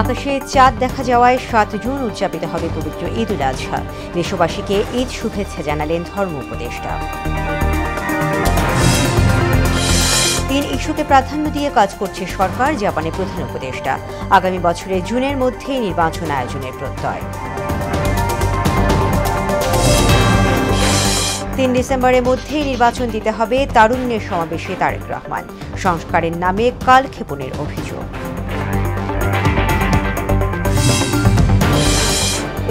আকাশে চাঁদ দেখা যাওয়ায় ৭ জুন উদযাপিত হবে পবিত্র ঈদ উল আজহা। দেশবাসীকে ঈদ শুভেচ্ছা জানালেন ধর্ম উপদেষ্টা। ৩ ইস্যুকে প্রাধান্য দিয়ে কাজ করছে সরকার, জাপানের প্রধান উপদেষ্টা। আগামী বছরের জুনের মধ্যেই নির্বাচন আয়োজনের প্রত্যয়। ৩ ডিসেম্বরের মধ্যেই নির্বাচন দিতে হবে, তারুণ্যের সমাবেশে তারেক রহমান। সংস্কারের নামে কালক্ষেপণের অভিযোগ।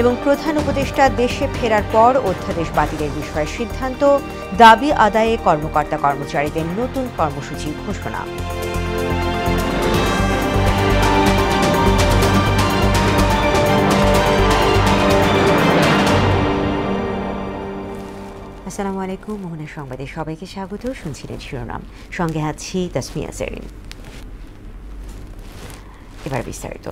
এবং প্রধান উপদেষ্টা দেশে ফেরার পর অধ্যাদেশ বাতিলের বিষয়ে সিদ্ধান্ত, দাবি আদায়ে কর্মকর্তা কর্মচারীদের নতুন কর্মসূচি ঘোষণা। আসসালামু আলাইকুম, মোহনের সংবাদে সবাইকে স্বাগত। শুনছিলেন শিরোনাম, সঙ্গে আছি তাসমিয়া সেরিন। এবার বিস্তারিত।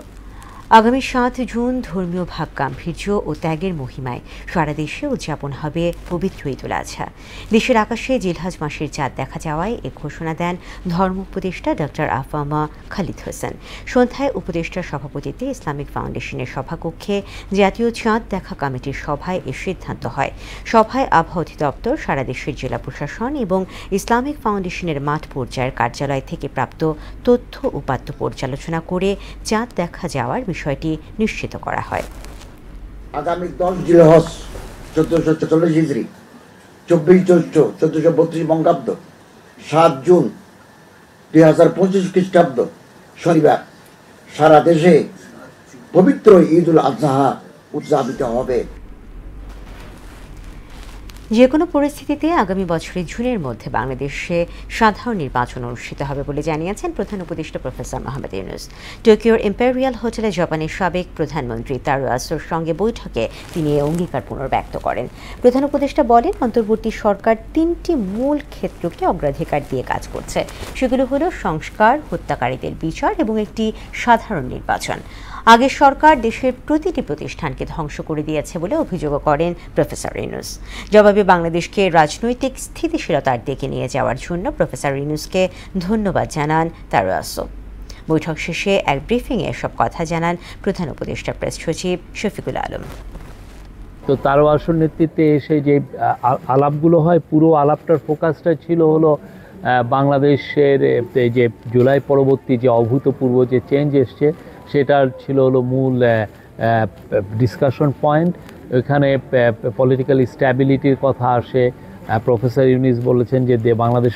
আগামী ৭ জুন ধর্মীয় ভাব গাম্ভীর্য ও ত্যাগের মহিমায় সারা দেশে উদযাপন হবে পবিত্র ঈদ উল আজহা। দেশের আকাশে জিলহজ মাসের চাঁদ দেখা যাওয়ায় এ ঘোষণা দেন ধর্ম উপদেষ্টা ডক্টর আফামা খালিদ হোসেন। সন্ধ্যায় উপদেষ্টার সভাপতিত্বে ইসলামিক ফাউন্ডেশনের সভাকক্ষে জাতীয় চাঁদ দেখা কমিটির সভায় এ সিদ্ধান্ত হয়। সভায় আবহাওয়া অধিদপ্তর, সারা দেশের জেলা প্রশাসন এবং ইসলামিক ফাউন্ডেশনের মাঠ পর্যায়ের কার্যালয় থেকে প্রাপ্ত তথ্য উপাত্ত পর্যালোচনা করে চাঁদ দেখা যাওয়ার বিষয়টি নিশ্চিত করা হয়। আগামী 10 জিলহজ 1440 হিজরি, 24 জ্যৈষ্ঠ 1432 বঙ্গাব্দ, 7 জুন 2025 খ্রিস্টাব্দ শনিবার সারা দেশে পবিত্র ঈদ উল আজহা উদযাপিত হবে। যে কোনো পরিস্থিতিতে আগামী বছরের জুনের মধ্যে বাংলাদেশে সাধারণ নির্বাচন অনুষ্ঠিত হবে বলে জানিয়েছেন প্রধান উপদেষ্টা প্রফেসর মোহাম্মদ ইউনূস। টোকিওর ইম্পেরিয়াল হোটেলে জাপানের সাবেক প্রধানমন্ত্রী তারো আসোর সঙ্গে বৈঠকে তিনি এই অঙ্গীকার পুনর্ব্যক্ত করেন। প্রধান উপদেষ্টা বলেন, অন্তর্বর্তী সরকার 3টি মূল ক্ষেত্রকে অগ্রাধিকার দিয়ে কাজ করছে। সেগুলো হলো সংস্কার, হত্যাকারীদের বিচার এবং একটি সাধারণ নির্বাচন। আগের সরকার দেশের প্রতিটি প্রতিষ্ঠানকে ধ্বংস করে দিয়েছে বলে অভিযোগ করেন প্রফেসর ইউনূস। জবাবে বাংলাদেশকে রাজনৈতিক স্থিতিশীলতার দিকে নিয়ে যাওয়ার জন্য প্রফেসর ইউনূসকে ধন্যবাদ জানান তারো আসো। বৈঠক শেষে এক ব্রিফিংয়ে এসব কথা জানান প্রধান উপদেষ্টা প্রেস সচিব শফিকুল আলম। তো তারো আসোর নেতৃত্বে এসে যে আলাপগুলো হয়, পুরো আলাপটার ফোকাসটা ছিল হলো বাংলাদেশের যে জুলাই পরবর্তী যে অভূতপূর্ব যে চেঞ্জ এসছে সেটার ছিল হলো মূল ডিসকাশন পয়েন্ট। এখানে পলিটিক্যাল স্ট্যাবিলিটির কথা আসে। প্রফেসর ইউনূস বলেছেন যে বাংলাদেশ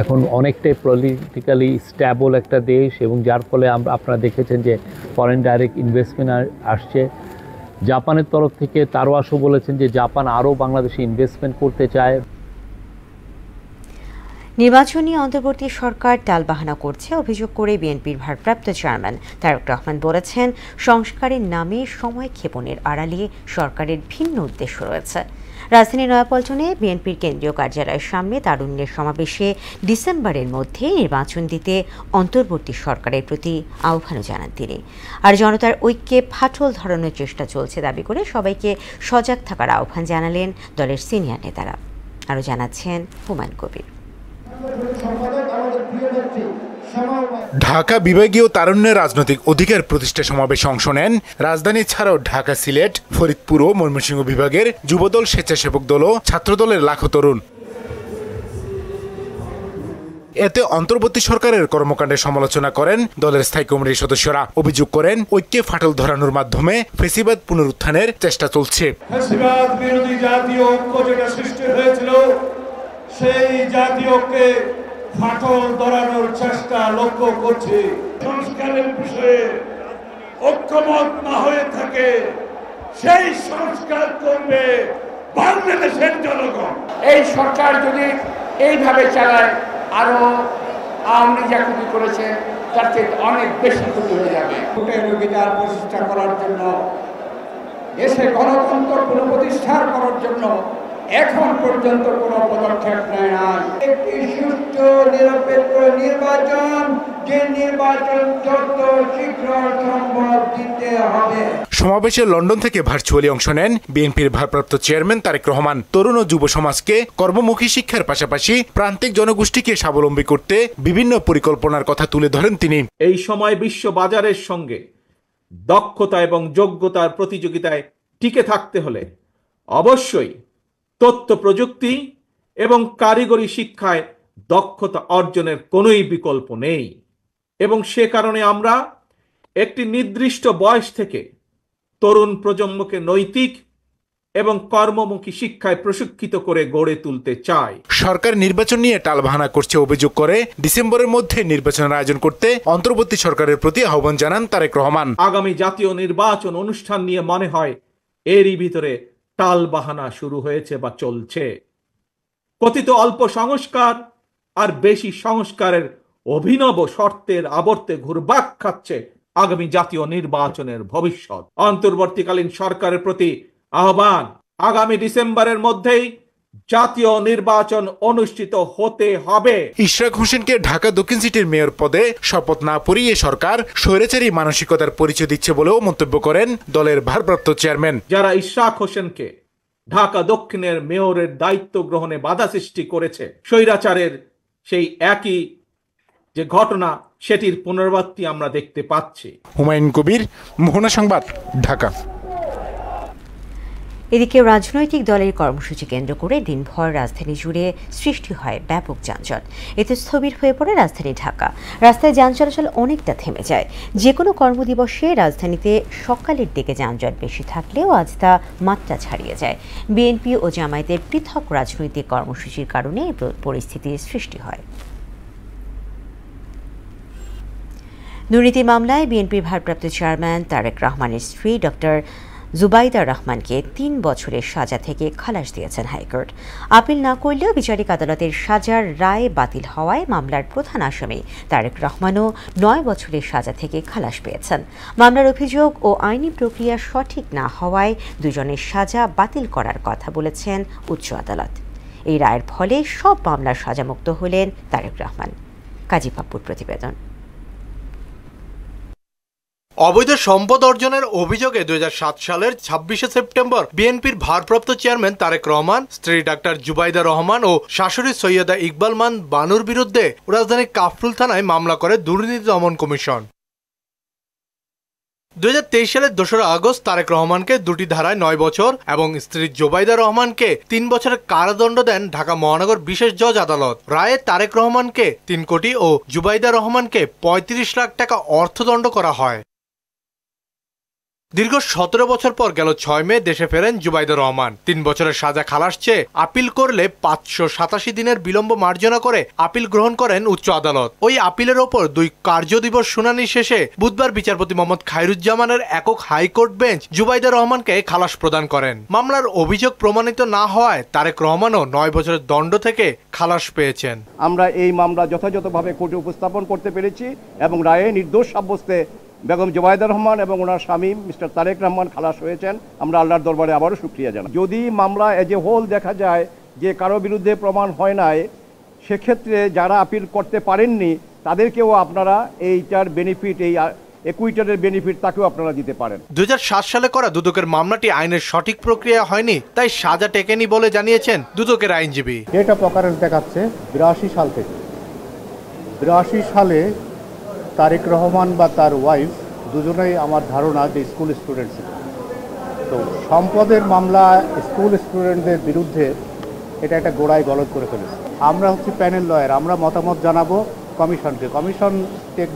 এখন অনেকটাই পলিটিক্যালি স্ট্যাবল একটা দেশ, এবং যার ফলে আপনারা দেখেছেন যে ফরেন ডাইরেক্ট ইনভেস্টমেন্ট আসছে। জাপানের তরফ থেকে তারো আসো বলেছেন যে জাপান আরও বাংলাদেশে ইনভেস্টমেন্ট করতে চায়। নির্বাচনী অন্তর্বর্তী সরকার টালবাহানা করছে অভিযোগ করে বিএনপির ভারপ্রাপ্ত চেয়ারম্যান তারেক রহমান বলেছেন, সংস্কারের নামে সময় ক্ষেপণের আড়ালে সরকারের ভিন্ন উদ্দেশ্য রয়েছে। রাজধানীর নয়াপল্টনে বিএনপির কেন্দ্রীয় কার্যালয়ের সামনে তারুণ্যের সমাবেশে ডিসেম্বরের মধ্যে নির্বাচন দিতে অন্তর্বর্তী সরকারের প্রতি আহ্বানও জানান তিনি। আর জনতার ঐক্যে ফাটল ধরানোর চেষ্টা চলছে দাবি করে সবাইকে সজাগ থাকার আহ্বান জানালেন দলের সিনিয়র নেতারা। আরও জানাচ্ছেন হুমায়ুন কবির। ঢাকা বিভাগীয় তারুণ্যের রাজনৈতিক অধিকার প্রতিষ্ঠা সমাবেশে অংশ নেন রাজধানী ছাড়াও ঢাকা, সিলেট, ফরিদপুর ও ময়মনসিংহ বিভাগের যুবদল, স্বেচ্ছাসেবক দল ও ছাত্রদলের লাখো তরুণ। এতে অন্তর্বর্তী সরকারের কর্মকাণ্ডের সমালোচনা করেন দলের স্থায়ী কমিটির সদস্যরা। অভিযোগ করেন, ঐক্যে ফাটল ধরানোর মাধ্যমে ফ্যাসিবাদ পুনরুত্থানের চেষ্টা চলছে। ফ্যাসিবাদ বিরোধী জাতীয় ঐক্য যেটা সৃষ্টি হয়েছিল, সেই জাতীয় ঐক্যে ফাটল ধরানোর চেষ্টা লক্ষ্য করছে। সংস্কারের বিষয়ে ঐক্যমত না হয়ে থাকে, সেই সংস্কার করবে বাংলাদেশের জনগণ। এই সরকার যদি এইভাবে চালায়, আরো আওয়ামী লীগ যা ক্ষতি করেছে তার থেকে অনেক বেশি ক্ষতি হয়ে যাবে। ভোটের অধিকার প্রতিষ্ঠা করার জন্য, দেশে গণতন্ত্র পুনঃপ্রতিষ্ঠা করার জন্য এখন পর্যন্ত কোনো পদক্ষেপ নেয় নাই। একটি সুষ্ঠু নিরপেক্ষ নির্বাচন, যে নির্বাচন যত শীঘ্র সম্ভব দিতে হবে। সমাবেশে লন্ডন থেকে ভার্চুয়ালি অংশ নেন বিএনপির ভারপ্রাপ্ত চেয়ারম্যান তারেক রহমান। তরুণ ও যুব সমাজকে কর্মমুখী শিক্ষার পাশাপাশি প্রান্তিক জনগোষ্ঠীকে স্বাবলম্বী করতে বিভিন্ন পরিকল্পনার কথা তুলে ধরেন তিনি। এই সময় বিশ্ব বাজারের সঙ্গে দক্ষতা এবং যোগ্যতার প্রতিযোগিতায় টিকে থাকতে হলে অবশ্যই তথ্য প্রযুক্তি এবং কারিগরি শিক্ষায় দক্ষতা অর্জনের কোনোই বিকল্প নেই এবং সে কারণে আমরা একটি নির্দিষ্ট বয়স থেকে তরুণ প্রজন্মকে নৈতিক এবং কর্মমুখী শিক্ষায় প্রশিক্ষিত করে গড়ে তুলতে চাই। সরকার নির্বাচন নিয়ে টালবাহানা করছে অভিযোগ করে ডিসেম্বরের মধ্যে নির্বাচনের আয়োজন করতে অন্তর্বর্তী সরকারের প্রতি আহ্বান জানান তারেক রহমান। আগামী জাতীয় নির্বাচন অনুষ্ঠান নিয়ে মনে হয় এরই ভিতরে টালবাহানা শুরু হয়েছে বা চলছে। কথিত অল্প সংস্কার আর বেশি সংস্কারের অভিনব শর্তের আবর্তে ঘুরপাক খাচ্ছে আগামী জাতীয় নির্বাচনের ভবিষ্যৎ। অন্তর্বর্তীকালীন সরকারের প্রতি আহ্বান, আগামী ডিসেম্বরের মধ্যেই জাতীয় নির্বাচন অনুষ্ঠিত হতে হবে। ইশরাক হোসেনকে ঢাকা দক্ষিণ সিটির মেয়র পদে শপথ না পড়িয়ে সরকার স্বৈরাচারী মানসিকতার পরিচয় দিচ্ছে বলেও মন্তব্য করেন দলের ভারপ্রাপ্ত চেয়ারম্যান। যারা ইশরাক হোসেনকে ঢাকা দক্ষিণের মেয়রের দায়িত্ব গ্রহণে বাধা সৃষ্টি করেছে, স্বৈরাচারের সেই একই যে ঘটনা সেটির পুনরাবৃত্তি আমরা দেখতে পাচ্ছি। হুমায়ুন কবির, মোহনা সংবাদ, ঢাকা। এদিকে রাজনৈতিক দলের কর্মসূচি কেন্দ্র করে দিনভর রাজধানী জুড়ে সৃষ্টি হয় ব্যাপক যানজট। এতে স্থবির হয়ে পড়ে রাজধানী ঢাকা। রাস্তায় যান চলাচল অনেকটা থেমে যায়। যে কোনো কর্মদিবসে রাজধানীতে সকালের দিকে যানজট বেশি থাকলেও আজ তা মাত্রা ছাড়িয়ে যায়। বিএনপি ও জামায়াতের পৃথক রাজনৈতিক কর্মসূচির কারণে এই পরিস্থিতির সৃষ্টি হয়। দুর্নীতি মামলায় বিএনপির ভারপ্রাপ্ত চেয়ারম্যান তারেক রহমানের স্ত্রী ডক্টর জুবাইদা রহমানকে ৩ বছরের সাজা থেকে খালাস দিয়েছেন হাইকোর্ট। আপিল না করলেও বিচারিক আদালতের সাজার রায় বাতিল হওয়ায় মামলার প্রধান আসামি তারেক রহমানও ৯ বছরের সাজা থেকে খালাস পেয়েছেন। মামলার অভিযোগ ও আইনি প্রক্রিয়া সঠিক না হওয়ায় দুজনের সাজা বাতিল করার কথা বলেছেন উচ্চ আদালত। এই রায়ের ফলে সব মামলার সাজামুক্ত হলেন তারেক রহমান। কাজী পাপ্পুর প্রতিবেদন। অবৈধ সম্পদ অর্জনের অভিযোগে 2007 সালের 26শে সেপ্টেম্বর বিএনপির ভারপ্রাপ্ত চেয়ারম্যান তারেক রহমান, স্ত্রী ডাক্তার জুবাইদা রহমান ও শাশুড়ি সৈয়দা ইকবাল মান বানুর বিরুদ্ধে রাজধানীর কাফরুল থানায় মামলা করে দুর্নীতি দমন কমিশন। 2023 সালের 2 আগস্ট তারেক রহমানকে দুটি ধারায় 9 বছর এবং স্ত্রী জুবাইদা রহমানকে 3 বছরের কারাদণ্ড দেন ঢাকা মহানগর বিশেষ জজ আদালত। রায়ে তারেক রহমানকে 3 কোটি ও জুবাইদা রহমানকে 35 লাখ টাকা অর্থদণ্ড করা হয়। দীর্ঘ 17 বছর পর গেল 6 মে দেশে ফেরেন জুবাইদা রহমান। 3 বছরের সাজা খালাস চেয়ে আপিল করলে 587 দিনের বিলম্ব মার্জনা করে আপিল গ্রহণ করেন উচ্চ আদালত। ওই আপিলের ওপর 2 কার্যদিবস শুনানি শেষে বুধবার বিচারপতি মোহাম্মদ খায়রুজ্জামানের একক হাইকোর্ট বেঞ্চ জুবাইদা রহমানকে খালাস প্রদান করেন। মামলার অভিযোগ প্রমাণিত না হওয়ায় তারেক রহমানও 9 বছরের দণ্ড থেকে খালাস পেয়েছেন। আমরা এই মামলা যথাযথভাবে কোর্টে উপস্থাপন করতে পেরেছি এবং রায়ে নির্দোষ সাব্যস্তে বেগম জুবাইদা রহমান এবং ওনার স্বামী মিস্টার তারেক রহমান খালাস হয়েছেন। আমরা আল্লাহর দরবারে আবারও শুকরিয়া জানাই। যদি মামলা এজ এ হোল দেখা যায় যে কারো বিরুদ্ধে প্রমাণ হয় নাই, সেক্ষেত্রে যারা আপিল করতে পারেননি তাদেরকেও আপনারা এইটার বেনিফিট, এই একুইটারের বেনিফিট তাকেও আপনারা দিতে পারেন। 2007 সালে করা দুদকের মামলাটি আইনের সঠিক প্রক্রিয়া হয়নি, তাই সাজা টেকেনি বলে জানিয়েছেন দুদকের আইনজীবী। ডেট অফ অকারেন্স দেখাচ্ছে 82 সাল থেকে। 82 সালে তারেক রহমান বা তার ওয়াইফ দুজনেই আমার ধারণা যে স্কুল স্টুডেন্ট ছিল। তো সম্পদের মামলা স্কুল স্টুডেন্টদের বিরুদ্ধে এটা একটা গোড়ায় গলদ করে ফেলেছে। আমরা হচ্ছে প্যানেল লয়ার, আমরা মতামত জানাবো কমিশনকে। কমিশন টেক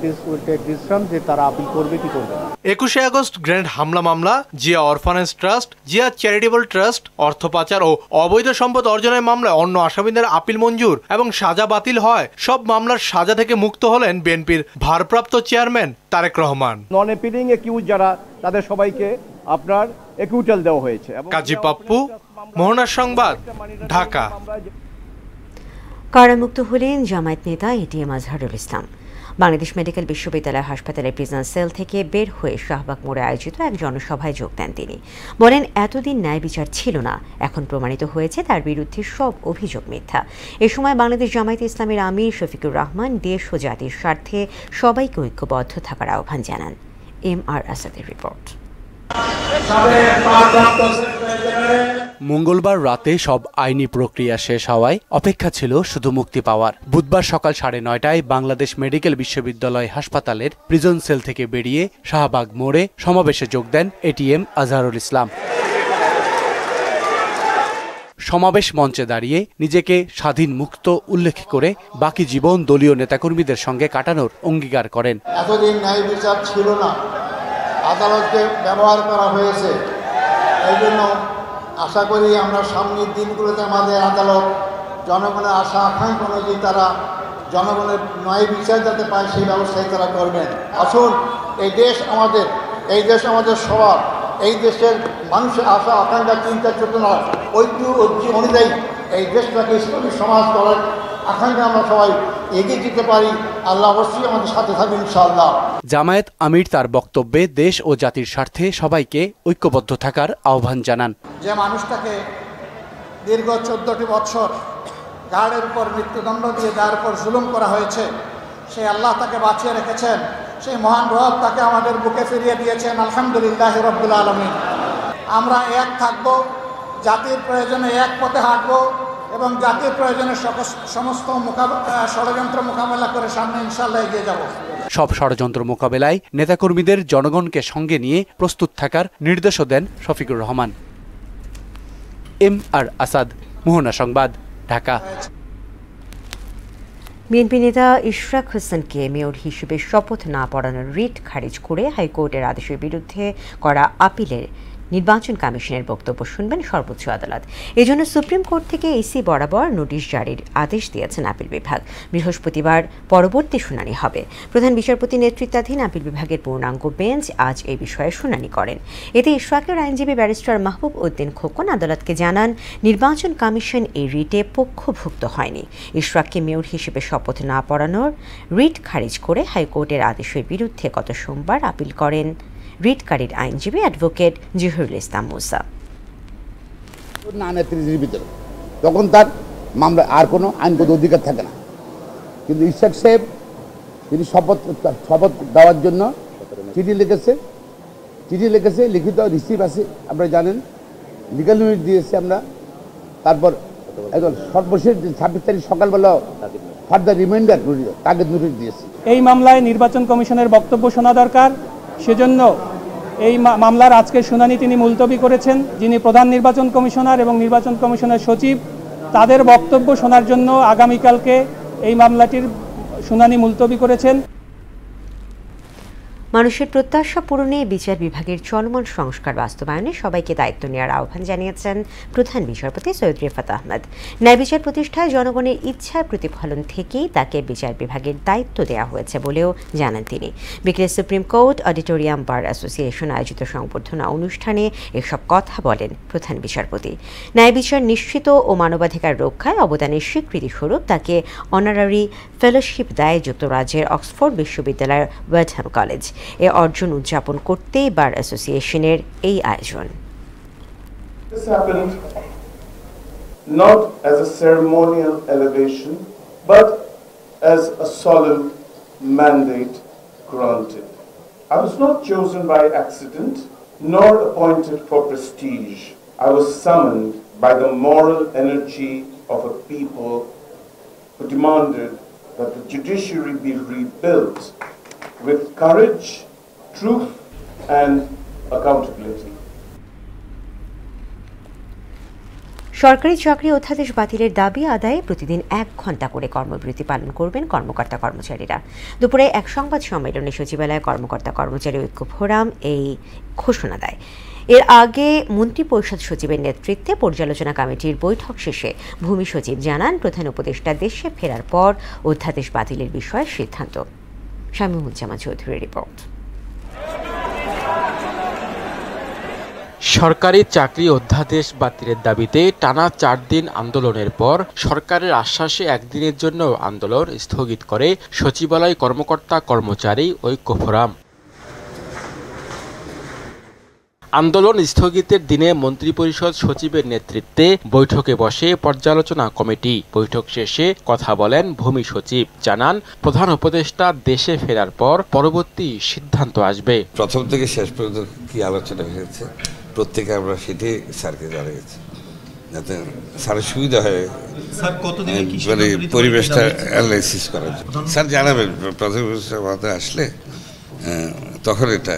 ডিসিশন যে তারা আপিল করবে কি করবে না। 21শে আগস্ট গ্র্যান্ড হামলা মামলা, Zia orphanage trust, Zia charitable trust, অর্থ পাচার ও অবৈধ সম্পদ অর্জনের মামলায় অন্য আসামিদের আপিল মঞ্জুর এবং সাজা বাতিল হয়। সব মামলার সাজা থেকে মুক্ত হলেন বিএনপির ভারপ্রাপ্ত চেয়ারম্যান তারেক রহমান। নন অ্যাপিলিং অ্যাকিউজ যারা, তাদের সবাইকে আপনার একুইটাল দেওয়া হয়েছে। কাজী পাপ্পু, মোহনা সংবাদ, ঢাকা। কারামুক্ত হলেন জামায়াত নেতা এটিএম আজহারুল ইসলাম। বাংলাদেশ মেডিকেল বিশ্ববিদ্যালয় হাসপাতালের প্রিজন সেল থেকে বের হয়ে শাহবাগ মোড়ে আয়োজিত এক জনসভায় যোগ দেন তিনি। বলেন, এতদিন ন্যায় বিচার ছিল না, এখন প্রমাণিত হয়েছে তার বিরুদ্ধে সব অভিযোগ মিথ্যা। এ সময় বাংলাদেশ জামায়াতে ইসলামীর আমির শফিকুর রহমান দেশ ও জাতির স্বার্থে সবাইকে ঐক্যবদ্ধ থাকার আহ্বান জানান। MR আসাদের রিপোর্ট। মঙ্গলবার রাতে সব আইনি প্রক্রিয়া শেষ হওয়ায় অপেক্ষা ছিল শুধু মুক্তি পাওয়ার। বুধবার সকাল 9:30টায় বাংলাদেশ মেডিকেল বিশ্ববিদ্যালয় হাসপাতালের প্রিজন সেল থেকে বেরিয়ে শাহবাগ মোড়ে সমাবেশে যোগ দেন ATM আজহারুল ইসলাম। সমাবেশ মঞ্চে দাঁড়িয়ে নিজেকে স্বাধীন মুক্ত উল্লেখ করে বাকি জীবন দলীয় নেতাকর্মীদের সঙ্গে কাটানোর অঙ্গীকার করেন। এতদিন ন্যায় বিচার ছিল না, আদালতকে ব্যবহার করা হয়েছে। এই জন্য আশা করি আমরা সামনের দিনগুলোতে আমাদের আদালত জনগণের আশা আকাঙ্ক্ষা অনুযায়ী তারা জনগণের ন্যায় বিচার যাতে পায় সেই ব্যবস্থাই তারা করবেন। আসুন, এই দেশ আমাদের সবার, এই দেশের মানুষের আশা আকাঙ্ক্ষা চিন্তা চেতনা ঐক্য অনুযায়ী এই দেশটাকে ইসলামী সমাজ করার আকাঙ্ক্ষা আমরা সবাই এগিয়ে যেতে পারি। আল্লাহ অবশ্যই আমাদের সাথে থাকবেন ইনশাআল্লাহ। জামায়াত আমির তার বক্তব্যে দেশ ও জাতির স্বার্থে সবাইকে ঐক্যবদ্ধ থাকার আহ্বান জানান। যে মানুষটাকে দীর্ঘ 14টি বছর গাড়ের উপর মৃত্যুদণ্ড দিয়ে যার উপর জুলুম করা হয়েছে, সেই আল্লাহ তাকে বাঁচিয়ে রেখেছেন, সেই মহান রব তাকে আমাদের বুকে ফিরিয়ে দিয়েছেন। আলহামদুলিল্লাহ রাব্বুল আলামিন। আমরা এক থাকব, জাতির প্রয়োজনে এক পথে হাঁটব এবং জাতির প্রয়োজনে সমস্ত ষড়যন্ত্র মোকাবেলা করে সামনে ইনশাআল্লাহ এগিয়ে যাব। সব ষড়যন্ত্র মোকাবেলায় নেতাকর্মীদের জনগণকে সঙ্গে নিয়ে প্রস্তুত থাকার নির্দেশও দেন শফিকুর রহমান। MR আসাদ, মোহনা সংবাদ, ঢাকা। বিএনপি নেতা ইশরাক হোসেনকে মেয়র হিসেবে শপথ না পড়ানোর রিট খারিজ করে হাইকোর্টের আদেশের বিরুদ্ধে করা আপিলের নির্বাচন কমিশনের বক্তব্য শুনবেন সর্বোচ্চ আদালত। এজন্য সুপ্রিম কোর্ট থেকে ইসি বরাবর নোটিশ জারির আদেশ দিয়েছেন আপিল বিভাগ। বৃহস্পতিবার পরবর্তী শুনানি হবে। প্রধান বিচারপতি নেতৃত্বাধীন আপিল বিভাগের পূর্ণাঙ্গ বেঞ্চ আজ এই বিষয়ে শুনানি করেন। এতে ইশরাকের আইনজীবী ব্যারিস্টার মাহবুব উদ্দিন খোকন আদালতকে জানান, নির্বাচন কমিশন এই রিটে পক্ষভুক্ত হয়নি। ইশরাককে মেয়র হিসেবে শপথ না পড়ানোর রিট খারিজ করে হাইকোর্টের আদেশের বিরুদ্ধে গত সোমবার আপিল করেন রিটকারীর আইনজীবী অ্যাডভোকেট জহিরুল ইসলাম মুসা। ভিতরে তখন তার মামলা আর কোনো আইনগত অধিকার থাকে না, কিন্তু ইশরাক সাহেব তিনি শপথ দেওয়ার জন্য চিঠি লিখেছে, লিখিত রিসিভ আছে, আপনারা জানেন, লিগাল নোটিশ দিয়েছি আমরা। তারপর সর্বশেষ 26 তারিখ সকালবেলা ফার্দার রিমাইন্ডার নোটিশ, তাগিদ নোটিশ দিয়েছি। এই মামলায় নির্বাচন কমিশনের বক্তব্য শোনা দরকার, সেজন্য এই মামলার আজকের শুনানি তিনি মুলতবি করেছেন। যিনি প্রধান নির্বাচন কমিশনার এবং নির্বাচন কমিশনের সচিব, তাদের বক্তব্য শোনার জন্য আগামীকালকে এই মামলাটির শুনানি মুলতবি করেছেন। মানুষের প্রত্যাশা পূরণে বিচার বিভাগের চলমান সংস্কার বাস্তবায়নে সবাইকে দায়িত্ব নেওয়ার আহ্বান জানিয়েছেন প্রধান বিচারপতি সৈয়দ রিফাত আহমেদ। ন্যায় বিচার প্রতিষ্ঠায় জনগণের ইচ্ছার প্রতিফলন থেকেই তাকে বিচার বিভাগের দায়িত্ব দেওয়া হয়েছে বলেও জানান তিনি। বিকেলে supreme court auditorium bar association আয়োজিত সংবর্ধনা অনুষ্ঠানে এসব কথা বলেন প্রধান বিচারপতি। ন্যায় বিচার নিশ্চিত ও মানবাধিকার রক্ষায় অবদানের স্বীকৃতিস্বরূপ তাকে অনারারি ফেলোশিপ দেয় যুক্তরাজ্যের অক্সফোর্ড বিশ্ববিদ্যালয়ের ওয়েডহ্যাম কলেজ। এ অর্জন উদযাপন করতেই বার অ্যাসোসিয়েশনের এই আয়োজন। This happened not as a ceremonial elevation, but as a solemn mandate granted. I was not chosen by accident, nor appointed for prestige. I was summoned by the moral energy of a people who demanded that the judiciary be rebuilt with courage, truth, and accountability. সরকারি চাকরি অধ্যাদেশ বাতিলের দাবি আদায়ে প্রতিদিন 1 ঘণ্টা করে কর্মবিরতি পালন করবেন কর্মকর্তা কর্মচারীরা। দুপুরে এক সংবাদ সম্মেলনে সচিবালয় কর্মকর্তা কর্মচারী ঐক্য ফোরাম এই ঘোষণা দেয়। এর আগে মন্ত্রিপরিষদ সচিবের নেতৃত্বে পর্যালোচনা কমিটির বৈঠক শেষে ভূমি সচিব জানান, প্রধান উপদেষ্টা দেশে ফেরার পর অধ্যাদেশ বাতিলের বিষয়ে সিদ্ধান্ত। শামীমুজ্জামান চৌধুরীর রিপোর্ট। সরকারি চাকরি অধ্যাদেশ বাতিলের দাবিতে টানা 4 দিন আন্দোলনের পর সরকারের আশ্বাসে একদিনের জন্য আন্দোলন স্থগিত করে সচিবালয় কর্মকর্তা কর্মচারী ঐক্য ফোরাম। আন্দোলন স্থগিতের দিনে মন্ত্রিপরিষদ সচিবের নেতৃত্বে বৈঠকে বসে পর্যালোচনা কমিটি। বৈঠক শেষে কথা বলেন ভূমি সচিব, জানান প্রধান উপদেষ্টা দেশে ফেরার পর পরবর্তী সিদ্ধান্ত আসবে। প্রথম থেকে শেষ পর্যন্ত কি আলোচনা হয়েছে প্রত্যেকে আমরা সেটি স্যারকে জানিয়েছি, যাতে স্যারের সুবিধা হয় মানে পরিবেশটা অ্যানালাইসিস করার জন্য। স্যার জানাবেন প্রধান উপদেষ্টা আসলে তখন এটা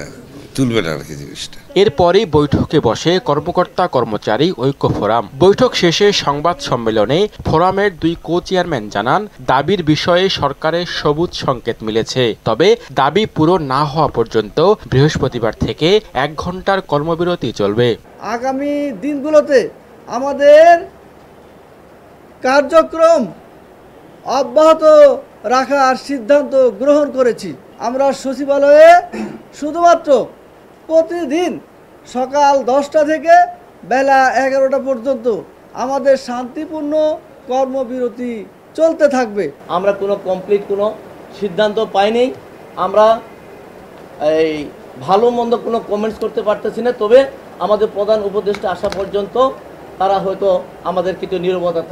তুলবেন আর কি জিনিসটা। এরপরই বৈঠকে বসে কর্মকর্তা কর্মচারী ঐক্য ফোরাম। বৈঠক শেষে সংবাদ সম্মেলনে ফোরামের 2 কো-চেয়ারম্যান জানান দাবির বিষয়ে সরকারের সবুজ সংকেত মিলেছে, তবে দাবি পুরো না হওয়া পর্যন্ত বৃহস্পতিবার থেকে 1 ঘন্টার কর্মবিরতি চলবে। আগামী দিনগুলোতে আমাদের কার্যক্রম অব্যাহত রাখার সিদ্ধান্ত গ্রহণ করেছি। আমরা সচিবালয়ে শুধুমাত্র প্রতিদিন সকাল 10টা থেকে বেলা 11টা পর্যন্ত আমাদের শান্তিপূর্ণ কর্মবিরতি চলতে থাকবে। আমরা কোনো কমপ্লিট কোনো সিদ্ধান্ত পাইনি। আমরা এই ভালো মন্দ কোনো কমেন্টস করতে পারতেছি না, তবে আমাদের প্রধান উপদেষ্টা আসা পর্যন্ত তারা হয়তো আমাদের কিছু নীরবতা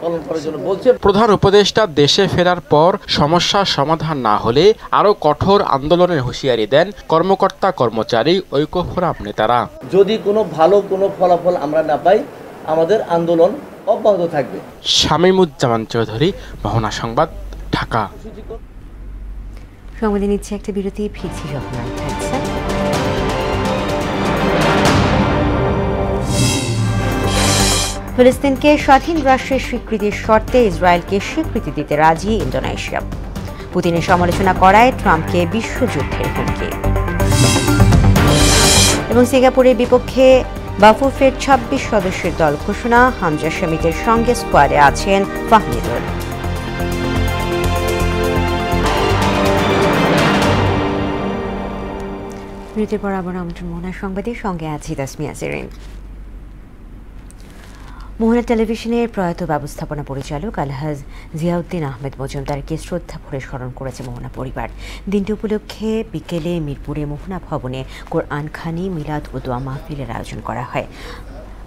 পালন করার জন্য বলছে। প্রধান উপদেষ্টা দেশে ফেরার পর সমস্যার সমাধান না হলে আরো কঠোর আন্দোলনের হুঁশিয়ারি দেন কর্মকর্তা কর্মচারী ঐক্য ফোরাম নেতারা। যদি কোনো ভালো কোনো ফলাফল আমরা না পাই, আমাদের আন্দোলন অব্যাহত থাকবে। শামীমুজ্জামান চৌধুরী, মোহনা সংবাদ, ঢাকা। সংবাদে নিচ্ছে একটা বিরতি, ফিরছি যখন থাকছে। ফিলিস্তিনকে স্বাধীন রাষ্ট্রের স্বীকৃতির শর্তে ইসরায়েলকে স্বীকৃতি দিতে রাজি ইন্দোনেশিয়া। পুতিনের সমালোচনা করায় ট্রাম্পকে বিশ্বযুদ্ধের হুমকি। এবং সিঙ্গাপুরের বিপক্ষে বাফুফের 26 সদস্যের দল ঘোষণা। হামজা শামিতের সঙ্গে স্কোয়াডে আছেন ফাহমিদুল। বিরতির পর আবার আমন্ত্রণ মোহনা সংবাদের সঙ্গে আছি তাসমিয়া সেরিন। মোহনা টেলিভিশনের প্রয়াত ব্যবস্থাপনা পরিচালক আলহাজ জিয়াউদ্দিন আহমেদ মজুমদারকে শ্রদ্ধা ভরে স্মরণ করেছে মোহনা পরিবার। দিনটি উপলক্ষে বিকেলে মিরপুরে মোহনা ভবনে কোরআন খানি, মিলাদ ও দোয়া মাহফিলের আয়োজন করা হয়।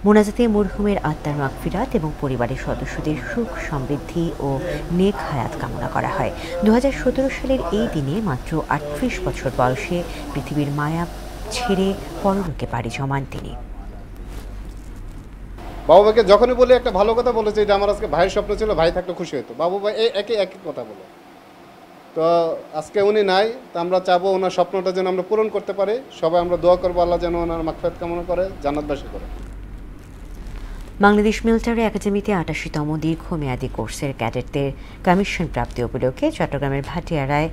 মোনাজাতে মরহুমের আত্মার মাগফিরাত এবং পরিবারের সদস্যদের সুখ সমৃদ্ধি ও নেক হায়াত কামনা করা হয়। 2017 সালের এই দিনে মাত্র 38 বছর বয়সে পৃথিবীর মায়া ছেড়ে পরলোকে পাড়ি জমান তিনি। বাবু ভাইকে যখনই বলি একটা ভালো কথা বলেছে, এটা আমার আজকে ভাইয়ের স্বপ্ন ছিল, ভাই থাকলে খুশি হতো। বাবু ভাই একই কথা বলে, তো আজকে উনি নাই, তো আমরা চাবো ওনার স্বপ্নটা যেন আমরা পূরণ করতে পারি। সবাই আমরা দোয়া করবো আল্লাহ যেন ওনার মাগফিরাত কামনা করে, জান্নাতবাসী করে। বাংলাদেশ মিলিটারি একাডেমিতে 88তম দীর্ঘমেয়াদী কোর্সের ক্যাডেটদের কমিশন প্রাপ্তি উপলক্ষে চট্টগ্রামের ভাটিয়ারায়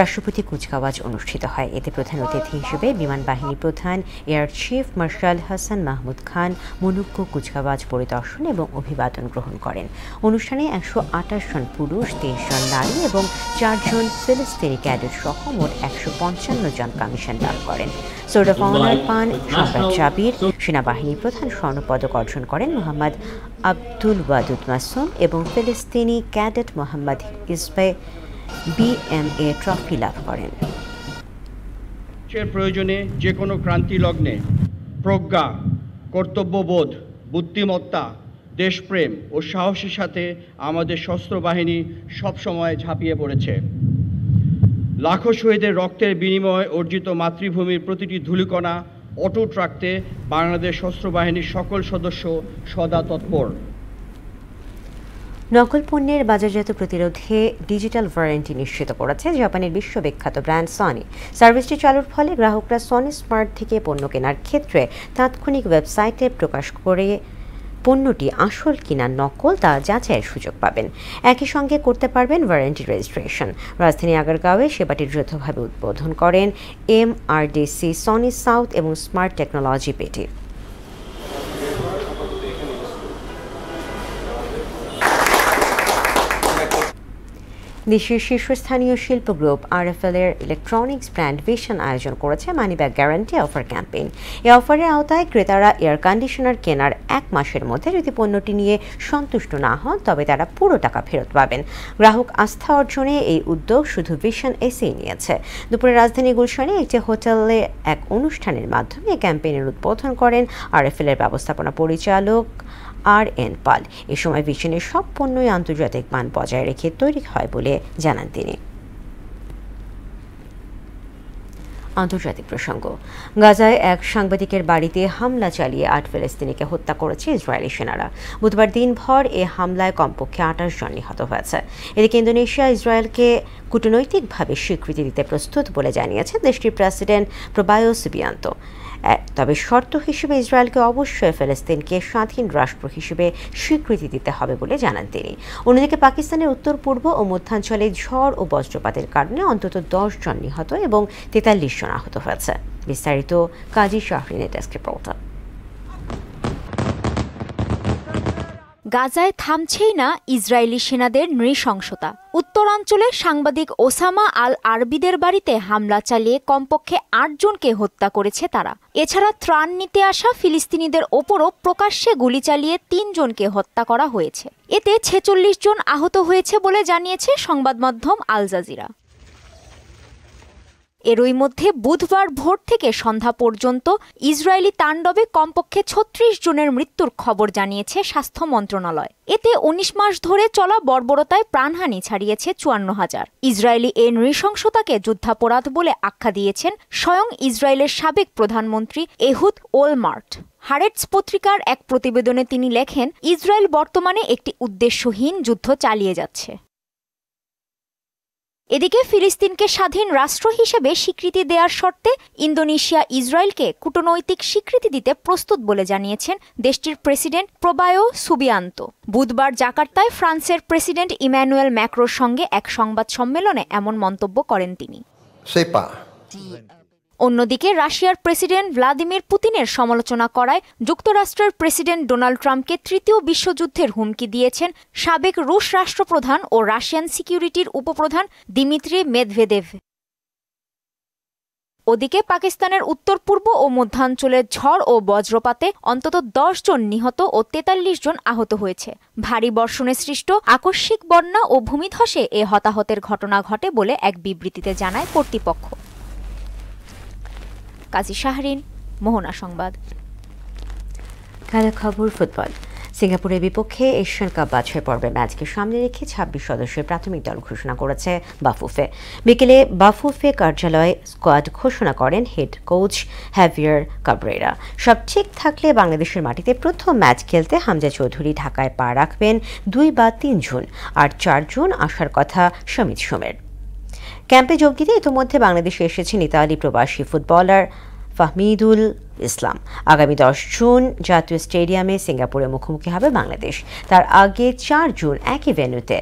রাষ্ট্রপতি কুচকাওয়াজ অনুষ্ঠিত হয়। এতে প্রধান অতিথি হিসেবে বিমান বাহিনী প্রধান air chief marshal Hasan Mahmud Khan মনুক্য কুচকাওয়াজ পরিদর্শন এবং অভিবাদন গ্রহণ করেন। অনুষ্ঠানে 128 জন পুরুষ, 23 জন নারী এবং 4 জন ফিলিস্তিনি ক্যাডেট সহ মোট 155 জন কমিশন লাভ করেন। সোর্ড অফ অনার পান সম্রাট জাবির। সেনাবাহিনী প্রধান স্বর্ণপদক অর্জন করেন মোহাম্মদ আব্দুল ওয়াদুদ মাসুম এবং ফিলিস্তিনি ক্যাডেট মোহাম্মদ ইসবে BMA ট্রফি লাভ করেন। প্রয়োজনে যে কোনো ক্রান্তি লগ্নে প্রজ্ঞা, কর্তব্যবোধ, বুদ্ধিমত্তা, দেশপ্রেম ও সাহসের সাথে আমাদের সশস্ত্র বাহিনী সবসময় ঝাঁপিয়ে পড়েছে। লাখো শহীদের রক্তের বিনিময়ে অর্জিত মাতৃভূমির প্রতিটি ধূলিকণা অটুট রাখতে বাংলাদেশ সশস্ত্র বাহিনীর সকল সদস্য সদা তৎপর। নকল পণ্যের বাজারজাত প্রতিরোধে ডিজিটাল ওয়ারেন্টি নিশ্চিত করেছে জাপানের বিশ্ববিখ্যাত ব্র্যান্ড সনি। সার্ভিসটি চালুর ফলে গ্রাহকরা সনি স্মার্ট থেকে পণ্য কেনার ক্ষেত্রে তাৎক্ষণিক ওয়েবসাইটে প্রকাশ করে পণ্যটি আসল কিনা নকল তা যাচাইয়ের সুযোগ পাবেন। একই সঙ্গে করতে পারবেন ওয়ারেন্টি রেজিস্ট্রেশন। রাজধানী আগারগাঁওয়ে সেবাটির যৌথভাবে উদ্বোধন করেন MRDC, সনি সাউথ এবং স্মার্ট টেকনোলজি পেটি। দেশের শীর্ষস্থানীয় শিল্প গ্রুপ আরএফএল এর ইলেকট্রনিক্স ব্র্যান্ড ভিশন আয়োজন করেছে money back guarantee offer campaign. এই অফারের আওতায় ক্রেতারা এয়ার কন্ডিশনার কেনার 1 মাসের মধ্যে যদি পণ্যটি নিয়ে সন্তুষ্ট না হন তবে তারা পুরো টাকা ফেরত পাবেন। গ্রাহক আস্থা অর্জনে এই উদ্যোগ শুধু ভিশন এসেই নিয়েছে। দুপুরে রাজধানী গুলশানে একটি হোটেলে এক অনুষ্ঠানের মাধ্যমে ক্যাম্পেইনের উদ্বোধন করেন আরএফএল এর ব্যবস্থাপনা পরিচালক RN পাল। এ সময় ভিশনের সব পণ্যই আন্তর্জাতিক মান বজায় রেখে তৈরি হয় বলে জানান তিনি। আন্তর্জাতিক প্রসঙ্গ, গাজায় এক সাংবাদিকের বাড়িতে হামলা চালিয়ে 8 ফিলিস্তিনিকে হত্যা করেছে ইসরায়েলি সেনারা। বুধবার দিনভর এ হামলায় কমপক্ষে 28 জন নিহত হয়েছে। এদিকে ইন্দোনেশিয়া ইসরায়েলকে কূটনৈতিকভাবে স্বীকৃতি দিতে প্রস্তুত বলে জানিয়েছেন দেশটির প্রেসিডেন্ট প্রবায়ো সুবিয়ান্তো। তবে শর্ত হিসেবে ইসরায়েলকে অবশ্যই ফিলিস্তিনকে স্বাধীন রাষ্ট্র হিসেবে স্বীকৃতি দিতে হবে বলে জানান তিনি। অন্যদিকে পাকিস্তানের উত্তর পূর্ব ও মধ্যাঞ্চলে ঝড় ও বজ্রপাতের কারণে অন্তত 10 জন নিহত এবং 43 জন আহত হয়েছে। বিস্তারিত কাজী শাহরিনের ডেস্ক রিপোর্ট। গাজায় থামছেই না ইসরায়েলি সেনাদের নৃশংসতা। উত্তরাঞ্চলে সাংবাদিক ওসামা আল আরবিদের বাড়িতে হামলা চালিয়ে কমপক্ষে 8 জনকে হত্যা করেছে তারা। এছাড়া ত্রাণ নিতে আসা ফিলিস্তিনিদের ওপরও প্রকাশ্যে গুলি চালিয়ে 3 জনকে হত্যা করা হয়েছে। এতে 46 জন আহত হয়েছে বলে জানিয়েছে সংবাদ মাধ্যম আল জাজিরা। এরই মধ্যে বুধবার ভোর থেকে সন্ধ্যা পর্যন্ত ইসরায়েলি তাণ্ডবে কমপক্ষে 36 জনের মৃত্যুর খবর জানিয়েছে স্বাস্থ্য মন্ত্রণালয়। এতে 19 মাস ধরে চলা বর্বরতায় প্রাণহানি ছাড়িয়েছে 54,000। ইসরায়েলি এই নৃশংসতাকে যুদ্ধাপরাধ বলে আখ্যা দিয়েছেন স্বয়ং ইসরায়েলের সাবেক প্রধানমন্ত্রী এহুদ ওলমার্ট। হারেটস পত্রিকার এক প্রতিবেদনে তিনি লেখেন, ইসরায়েল বর্তমানে একটি উদ্দেশ্যহীন যুদ্ধ চালিয়ে যাচ্ছে। এদিকে ফিলিস্তিনকে স্বাধীন রাষ্ট্র হিসেবে স্বীকৃতি দেওয়ার শর্তে ইন্দোনেশিয়া ইসরায়েলকে কূটনৈতিক স্বীকৃতি দিতে প্রস্তুত বলে জানিয়েছেন দেশটির প্রেসিডেন্ট প্রবায়ো সুবিয়ান্তো। বুধবার জাকার্তায় ফ্রান্সের প্রেসিডেন্ট ইমানুয়েল ম্যাক্রোর সঙ্গে এক সংবাদ সম্মেলনে এমন মন্তব্য করেন তিনি। অন্যদিকে রাশিয়ার প্রেসিডেন্ট ভ্লাদিমির পুতিনের সমালোচনা করায় যুক্তরাষ্ট্রের প্রেসিডেন্ট ডোনাল্ড ট্রাম্পকে তৃতীয় বিশ্বযুদ্ধের হুমকি দিয়েছেন সাবেক রুশ রাষ্ট্রপ্রধান ও রাশিয়ান সিকিউরিটির উপপ্রধান দিমিত্রি মেদভেদেভ। ওদিকে পাকিস্তানের উত্তর পূর্ব ও মধ্যাঞ্চলের ঝড় ও বজ্রপাতে অন্তত 10 জন নিহত ও 43 জন আহত হয়েছে। ভারী বর্ষণে সৃষ্ট আকস্মিক বন্যা ও ভূমিধসে এ হতাহতের ঘটনা ঘটে বলে এক বিবৃতিতে জানায় কর্তৃপক্ষ। কাজী শাহরিন, মোহনা সংবাদ। খেলা খবর ফুটবল। সিঙ্গাপুরের বিপক্ষে এশিয়ান কাপ বাছাই পর্বের ম্যাচকে সামনে রেখে 26 সদস্যের প্রাথমিক দল ঘোষণা করেছে বাফুফে। বিকেলে বাফুফে কার্যালয়ে স্কোয়াড ঘোষণা করেন হেড কোচ হ্যাভিয়ার কাবরেরা। সব ঠিক থাকলে বাংলাদেশের মাটিতে প্রথম ম্যাচ খেলতে হামজা চৌধুরী ঢাকায় পা রাখবেন 2 বা 3 জুন, আর 4 জুন আসার কথা সমিত সোমের। ক্যাম্পে যোগ দিতে ইতিমধ্যে বাংলাদেশে এসেছেন ইতালি প্রবাসী ফুটবলার ফাহমিদুল ইসলাম। আগামী 10 জুন জাতীয় স্টেডিয়ামে সিঙ্গাপুরের মুখোমুখি হবে বাংলাদেশ। তার আগে 4 জুন একই ভেন্যুতে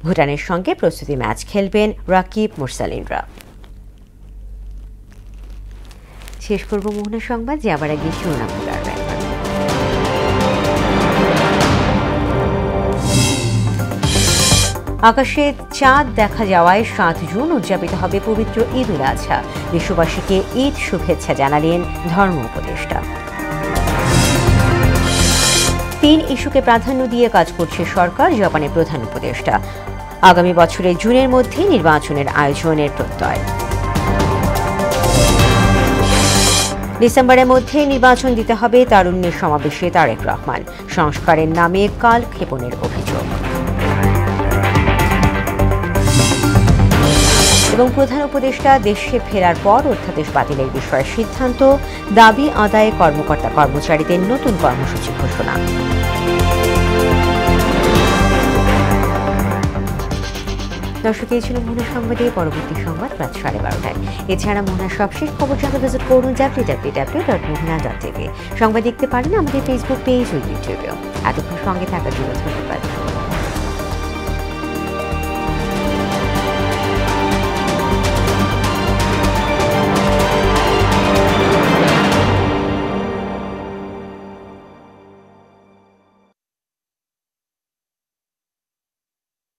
ভুটানের সঙ্গে প্রস্তুতি ম্যাচ খেলবেন রাকিব মুরসালিনরা। শেষ করব মোহনা সংবাদ, যে আবার আগে শিরোনাম। আকাশে চাঁদ দেখা যাওয়ায় 7 জুন উদযাপিত হবে পবিত্র ঈদ উল আজহা। দেশবাসীকে ঈদ শুভেচ্ছা জানালেন ধর্ম উপদেষ্টা। 3 ইস্যুকে প্রাধান্য দিয়ে কাজ করছে সরকার, জাপানের প্রধান উপদেষ্টা। আগামী বছরের জুনের মধ্যে নির্বাচনের আয়োজনের প্রত্যয়। ডিসেম্বরের মধ্যে নির্বাচন দিতে হবে তারুণ্যের সমাবেশে তারেক রহমান। সংস্কারের নামে কালক্ষেপণের অভিযোগ। এবং প্রধান উপদেষ্টা দেশে ফেরার পর অধ্যাদেশ বাতিলের বিষয়ে সিদ্ধান্ত, দাবি আদায়ে কর্মকর্তা কর্মচারীদের নতুন কর্মসূচি ঘোষণা। দর্শক, এই ছিল মোহনা সংবাদে। পরবর্তী সংবাদ রাত 12:30টায়। এছাড়া মোহনার সবশেষ খবর জানতে ভিজিট করুন www.mohana.tv। সংবাদ দেখতে পারেন আমাদের ফেসবুক পেজ ও ইউটিউবেও। এতক্ষণ সঙ্গে থাকার জন্য ধন্যবাদ।